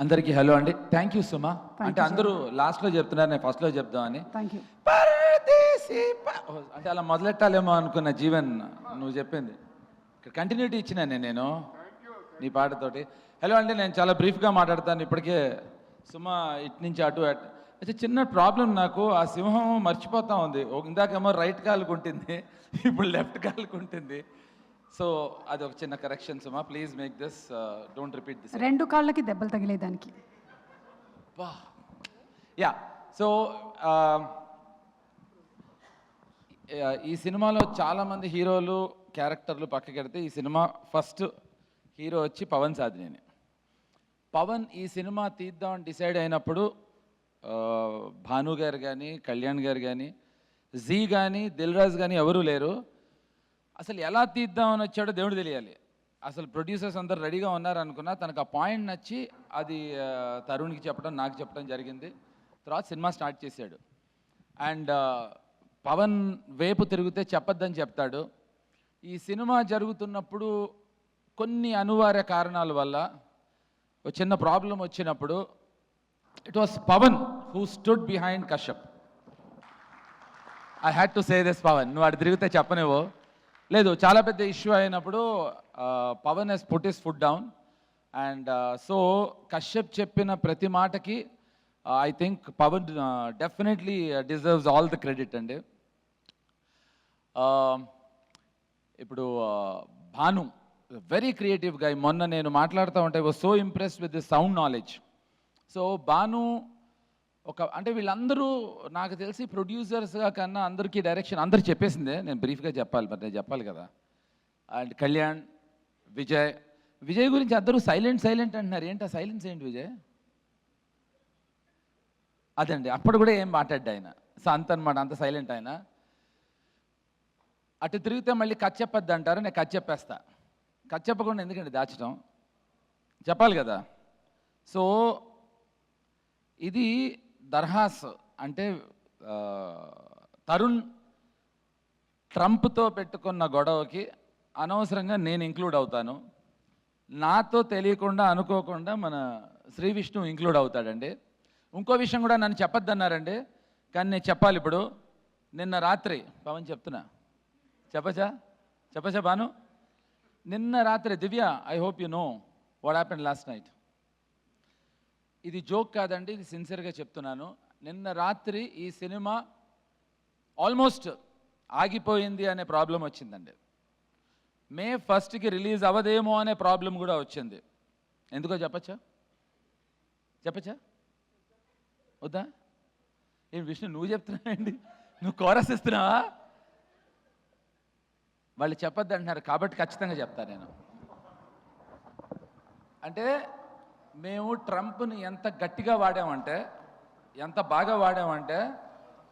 అందరికీ హలో అండి. Thank you సుమా. అంటే అందరూ లాస్ట్లో చెప్తున్నారు, నేను ఫస్ట్లో చెప్దామని. Thank you. అంటే అలా మొదలెట్టాలేమో అనుకున్న జీవన్, నువ్వు చెప్పింది కంటిన్యూటీ ఇచ్చినాను నేను నీ పాటతోటి. హలో అండి, నేను చాలా బ్రీఫ్గా మాట్లాడతాను. ఇప్పటికే సుమా ఇటు నుంచి అటు అయితే చిన్న ప్రాబ్లం, నాకు ఆ సింహం మర్చిపోతా ఉంది. ఇందాకేమో రైట్ కాలుకు ఉంటుంది, ఇప్పుడు లెఫ్ట్ కాలుకు ఉంటుంది. సో అది ఒక చిన్న correction Suma, please make this, don't repeat this. రెండు కాళ్ళకి దెబ్బలు తగిలేదానికి. యా, సో ఈ సినిమాలో చాలామంది హీరోలు క్యారెక్టర్లు పక్కకెడితే ఈ సినిమా ఫస్ట్ హీరో వచ్చి పవన్ సాధినేని. పవన్ ఈ సినిమా తీద్దామని డిసైడ్ అయినప్పుడు భాను గారు కానీ, కళ్యాణ్ గారు కానీ, జీ కానీ, దిల్ రాజు కానీ ఎవరూ లేరు. అసలు ఎలా తీద్దామని వచ్చాడో దేవుడు తెలియాలి. అసలు ప్రొడ్యూసర్స్ అందరు రెడీగా ఉన్నారు అనుకున్నా, తనకు ఆ పాయింట్ నచ్చి అది తరుణ్కి చెప్పడం, నాకు చెప్పడం జరిగింది. తర్వాత సినిమా స్టార్ట్ చేశాడు. అండ్ పవన్ వైపు తిరిగితే చెప్పొద్దని చెప్తాడు. ఈ సినిమా జరుగుతున్నప్పుడు కొన్ని అనివార్య కారణాల వల్ల ఒక చిన్న ప్రాబ్లం వచ్చినప్పుడు it was Pawan who stood behind Kashyap. I had to say this Pawan, నువ్వు అటు తిరిగితే చెప్పనివో లేదు. చాలా పెద్ద ఇష్యూ అయినప్పుడు Pawan he's put his foot down. And so Kashyap చెప్పిన ప్రతి మాటకి I think Pawan definitely deserves all the credit అండి. ఇప్పుడు భాను వెరీ క్రియేటివ్ గా, మొన్న నేను మాట్లాడుతూ ఉంటే was so impressed with the sound knowledge. So Bhanu అంటే వీళ్ళందరూ నాకు తెలిసి ప్రొడ్యూసర్స్గా కన్నా అందరికీ డైరెక్షన్ అందరు చెప్పేసిందే, నేను బ్రీఫ్గా చెప్పాలి, మరి నేను చెప్పాలి కదా. అండ్ కళ్యాణ్, విజయ్ గురించి అందరూ సైలెంట్ అంటున్నారు. ఏంటి ఆ సైలెన్స్ ఏంటి విజయ్? అదండి, అప్పుడు కూడా ఏం మాట్లాడ్డా ఆయన. సో అంత అనమాట, అంత సైలెంట్ ఆయన. అటు తిరిగితే మళ్ళీ కథ చెప్పొద్దు అంటారు, నేను కథ చెప్పేస్తా. కథ చెప్పకుండా ఎందుకండి దాచడం, చెప్పాలి కదా. సో ఇది దర్హాస్ అంటే తరుణ్ ట్రంప్తో పెట్టుకున్న గొడవకి అనవసరంగా నేను ఇంక్లూడ్ అవుతాను. నాతో తెలియకుండా అనుకోకుండా మన శ్రీ విష్ణు ఇంక్లూడ్ అవుతాడండి. ఇంకో విషయం కూడా నన్ను చెప్పొద్దన్నారండి, కానీ నేను చెప్పాలి ఇప్పుడు. నిన్న రాత్రి పవన్ చెప్తున్నా, చెప్పచ్చా బాను? నిన్న రాత్రి Divya, I hope you know what happened last night. ఇది జోక్ కాదండి, ఇది సిన్సియర్గా చెప్తున్నాను. నిన్న రాత్రి ఈ సినిమా ఆల్మోస్ట్ ఆగిపోయింది అనే ప్రాబ్లం వచ్చిందండి. మే 1కి రిలీజ్ అవ్వదేమో అనే ప్రాబ్లం కూడా వచ్చింది. ఎందుకో చెప్పచ్చా వద్దా? ఏం విష్ణు నువ్వు చెప్తున్నావండి, నువ్వు కోరస్ ఇస్తున్నావా? వాళ్ళు చెప్పొద్దు అంటున్నారు కాబట్టి ఖచ్చితంగా చెప్తాను నేను. అంటే మేము ట్రంప్ని ఎంత గట్టిగా వాడామంటే, ఎంత బాగా వాడామంటే,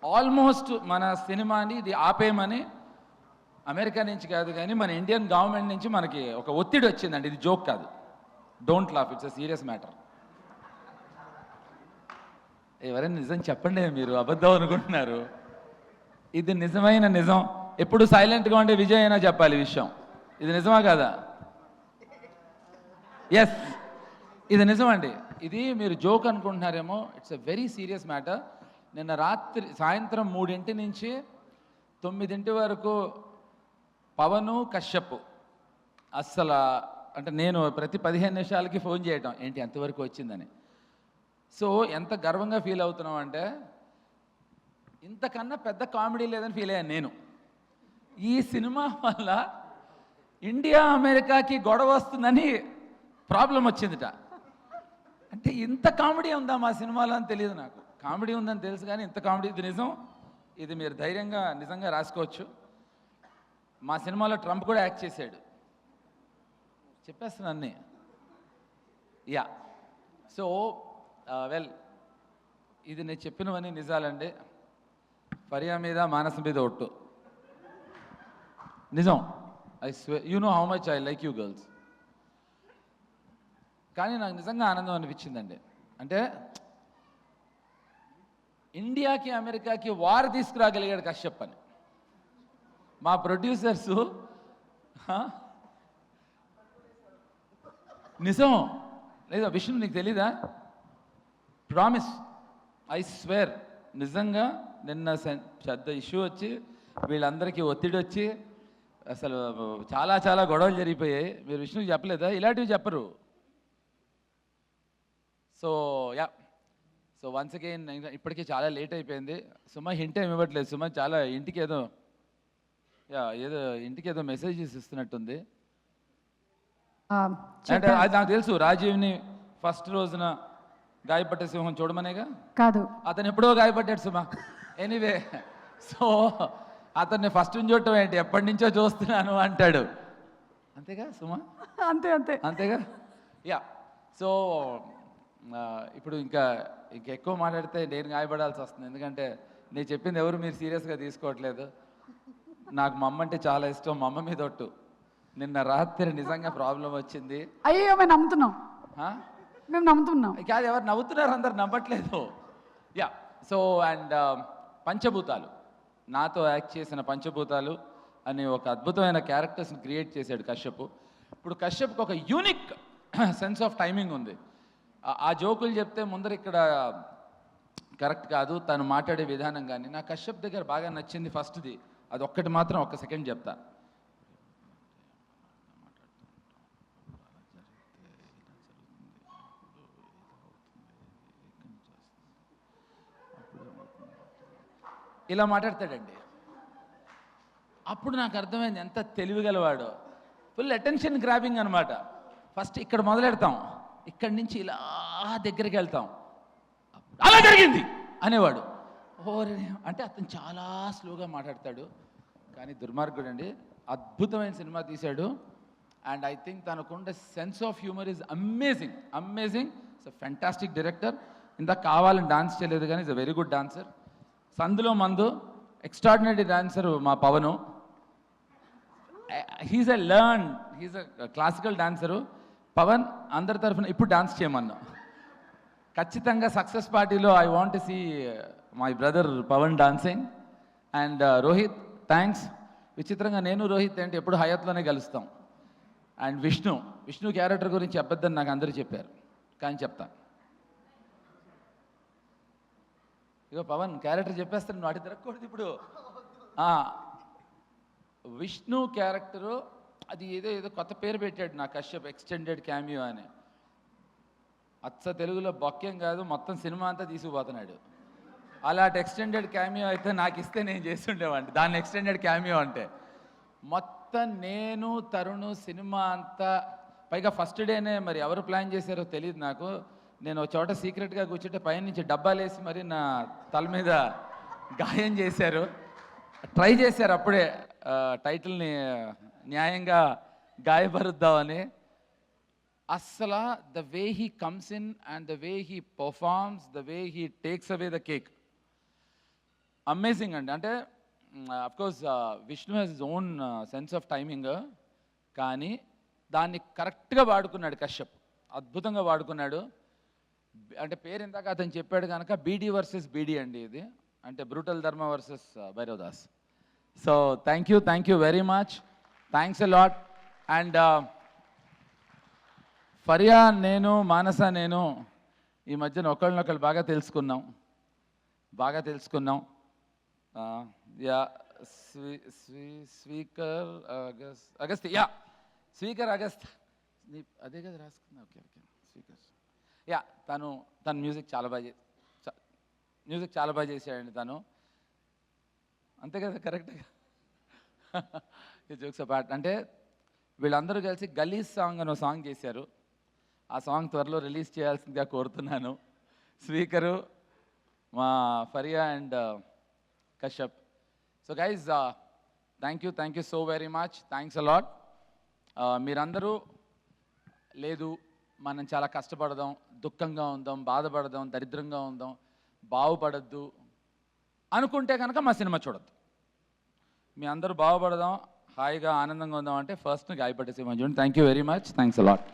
ఆల్మోస్ట్ మన సినిమాని ఇది ఆపేయమని అమెరికా నుంచి కాదు కానీ మన ఇండియన్ గవర్నమెంట్ నుంచి మనకి ఒక ఒత్తిడి వచ్చిందండి. ఇది జోక్ కాదు, don't laugh, it's a serious matter. ఎవరైనా నిజం చెప్పండి, మీరు అబద్ధం అనుకుంటున్నారు. ఇది నిజమైన నిజం. ఎప్పుడు సైలెంట్గా ఉండే విజయ్ అయినా చెప్పాలి విషయం. ఇది నిజమా కాదా? ఎస్, ఇది నిజమండి. ఇది మీరు జోక్ అనుకుంటున్నారేమో, it's a very serious matter. నిన్న రాత్రి సాయంత్రం 3 నుంచి 9 వరకు పవను, కశ్యప్ అస్సలు అంటే నేను ప్రతి 15 నిమిషాలకి ఫోన్ చేయటం, ఏంటి ఎంతవరకు వచ్చిందని. సో ఎంత గర్వంగా ఫీల్ అవుతున్నాం అంటే, ఇంతకన్నా పెద్ద కామెడీ లేదని ఫీల్ అయ్యాను నేను. ఈ సినిమా వల్ల ఇండియా అమెరికాకి గొడవ వస్తుందని ప్రాబ్లం వచ్చిందిట. అంటే ఇంత కామెడీ ఉందా మా సినిమాలో అని తెలియదు నాకు. కామెడీ ఉందని తెలుసు కానీ ఇంత కామెడీ, ఇది నిజం. ఇది మీరు ధైర్యంగా నిజంగా రాసుకోవచ్చు. మా సినిమాలో ట్రంప్ కూడా యాక్ట్ చేశాడు, చెప్పేస్తాను అన్నీ. యా, సో వెల్, ఇది నేను చెప్పినవన్నీ నిజాలండి. ఫరియా మీద, మానస మీద ఒట్టు నిజం. I swear, you know how much I like you girls. కానీ నాకు నిజంగా ఆనందం అనిపించిందండి. అంటే ఇండియాకి అమెరికాకి వార్ తీసుకురాగలిగాడు కశ్యప్ అని. మా ప్రొడ్యూసర్సు నిజం లేదా విష్ణు నీకు తెలీదా? ప్రామిస్, ఐ స్వేర్, నిజంగా నిన్న పెద్ద ఇష్యూ వచ్చి వీళ్ళందరికీ ఒత్తిడి వచ్చి అసలు చాలా చాలా గొడవలు జరిగిపోయాయి. మీరు విష్ణుకి చెప్పలేదా? ఇలాంటివి చెప్పరు. So yeah, so once again ఇప్పటికీ చాలా లేట్ అయిపోయింది. సుమ హింట్ ఏమి ఇవ్వట్లేదు. సుమ చాలా ఇంటికి ఏదో ఇంటికి ఏదో మెసేజెస్ ఇస్తున్నట్టుంది. అంటే అది నాకు తెలుసు, రాజీవ్ని ఫస్ట్ రోజున గాయపడ్డ సింహం చూడమనేగా. కాదు, అతను ఎప్పుడో గాయపడ్డాడు సుమ. ఎనీవే, సో అతన్ని ఫస్ట్ చూడటం ఏంటి, ఎప్పటి నుంచో చూస్తున్నాను అంటాడు. అంతేగా సుమ? అంతే అంతే అంతేగా. యా, సో ఇప్పుడు ఇంకా ఎక్కువ మాట్లాడితే నేను గాయపడాల్సి వస్తుంది. ఎందుకంటే నేను చెప్పింది ఎవరు మీరు సీరియస్గా తీసుకోవట్లేదు. నాకు మా అమ్మ అంటే చాలా ఇష్టం. మా అమ్మ మీద ఒట్టు. నిన్న రాత్రి నిజంగా ప్రాబ్లం వచ్చింది. అయ్యో మేము నమ్ముతున్నాం, మేము నమ్ముతున్నాం. కాదు, ఎవరు నవ్వుతున్నారు, అందరు నమ్మట్లేదు. యా, సో అండ్ పంచభూతాలు, నాతో యాక్ట్ చేసిన పంచభూతాలు అని ఒక అద్భుతమైన క్యారెక్టర్స్ని క్రియేట్ చేశాడు కశ్యప్. ఇప్పుడు కశ్యప్కి ఒక యూనిక్ సెన్స్ ఆఫ్ టైమింగ్ ఉంది. ఆ జోకులు చెప్తే ముందర ఇక్కడ కరెక్ట్ కాదు, తను మాట్లాడే విధానం కానీ. నాకు కశ్యప్ దగ్గర బాగా నచ్చింది ఫస్ట్ది, అది ఒక్కటి మాత్రం ఒక్క సెకండ్ చెప్తా. ఇలా మాట్లాడతాడండి. అప్పుడు నాకు అర్థమైంది ఎంత తెలివిగలవాడో. ఫుల్ అటెన్షన్ గ్రాబింగ్ అనమాట. ఫస్ట్ ఇక్కడ మొదలెడతాం, ఇక్కడి నుంచి ఇలా దగ్గరికి వెళ్తాం, అలా జరిగింది అనేవాడు. ఓరే అంటే అతను చాలా స్లోగా మాట్లాడతాడు, కానీ దుర్మార్గుడు అండి. అద్భుతమైన సినిమా తీశాడు. అండ్ ఐ థింక్ తనకుండే sense of humour is amazing, amazing. It's a fantastic director. ఇందాక కావాలని డాన్స్ చేయలేదు కానీ it's a very good dancer. సందులో మందు ఎక్స్ట్రాడినరీ డాన్సర్ మా Pavan. He's a classical dancer. Pavan అందరి తరఫున ఇప్పుడు డాన్స్ చేయమన్నా. ఖచ్చితంగా సక్సెస్ పార్టీలో I want see my brother Pavan dancing. And Rohit, thanks. విచిత్రంగా నేను రోహిత్ ఏంటి ఎప్పుడు హయాత్లోనే కలుస్తాం. అండ్ విష్ణు క్యారెక్టర్ గురించి చెప్పొద్దని నాకు అందరూ చెప్పారు, కానీ చెప్తా. ఇగో పవన్ క్యారెక్టర్ చెప్పేస్తాను, నువ్వు అటు తిరగకూడదు ఇప్పుడు. విష్ణు క్యారెక్టరు అది ఏదో కొత్త పేరు పెట్టాడు నా కశ్యప్, ఎక్స్టెండెడ్ క్యామియో అని. అచ్చ తెలుగులో బొక్కేం కాదు, మొత్తం సినిమా అంతా తీసుకుపోతున్నాడు. అలాంటి ఎక్స్టెండెడ్ క్యామియో అయితే నాకు ఇస్తే నేను చేస్తుండేవాడిని. దాన్ని ఎక్స్టెండెడ్ క్యామియో అంటే మొత్తం నేను తరుణ్ సినిమా అంతా, పైగా ఫస్ట్ డేనే మరి ఎవరు ప్లాన్ చేశారో తెలియదు నాకు. నేను ఒక చోట సీక్రెట్గా కూర్చుంటే పైనుంచి డబ్బాలు వేసి మరి నా తల మీద గాయం చేశారు. ట్రై చేశారు అప్పుడే టైటిల్ని న్యాయంగా గాయపరుద్దామని. అస్సలు the way he comes in and the way he performs, the way he takes away the cake, amazing అండి. అంటే of course Vishnu has his own sense of timing, కానీ దాన్ని కరెక్ట్గా వాడుకున్నాడు కశ్యప్, అద్భుతంగా వాడుకున్నాడు. అంటే పేరు ఇందాక అతను చెప్పాడు కనుక బీడీ వర్సెస్ బీడీ అండి ఇది, అంటే brutal Dharma versus Bhairavdas. So thank you very much, thanks a lot. And Faria నేను, మానస నేను ఈ మధ్యన ఒకళ్ళనొకళ్ళు బాగా తెలుసుకున్నాం. Yeah speaker Agasthi, yeah speaker Agasth, అదే కదా రాసుకున్నా. ఓకే స్పీకర్, యా తను మ్యూజిక్ చాలా బాగా చేశాడండి తను. అంతే కదా, కరెక్ట్గా. జోక్స్ అపార్ట్, అంటే వీళ్ళందరూ కలిసి గలీజ్ సాంగ్ అని ఒక సాంగ్ చేశారు. ఆ సాంగ్ త్వరలో రిలీజ్ చేయాల్సిందిగా కోరుతున్నాను. స్పీకరు, మా Faria and Kashyap. So guys thank you so very much, thanks a lot. మీరందరూ లేదు మనం చాలా కష్టపడదాం, దుఃఖంగా ఉందాం, బాధపడదాం, దరిద్రంగా ఉందాం, బాగుపడద్దు అనుకుంటే కనుక మా సినిమా చూడద్దు. మీ అందరూ బాగుపడదాం, హాయిగా ఆనందంగా ఉందాం అంటే ఫస్ట్ గాయపడే సినిమా చూడండి. Thank you very much, thanks a lot.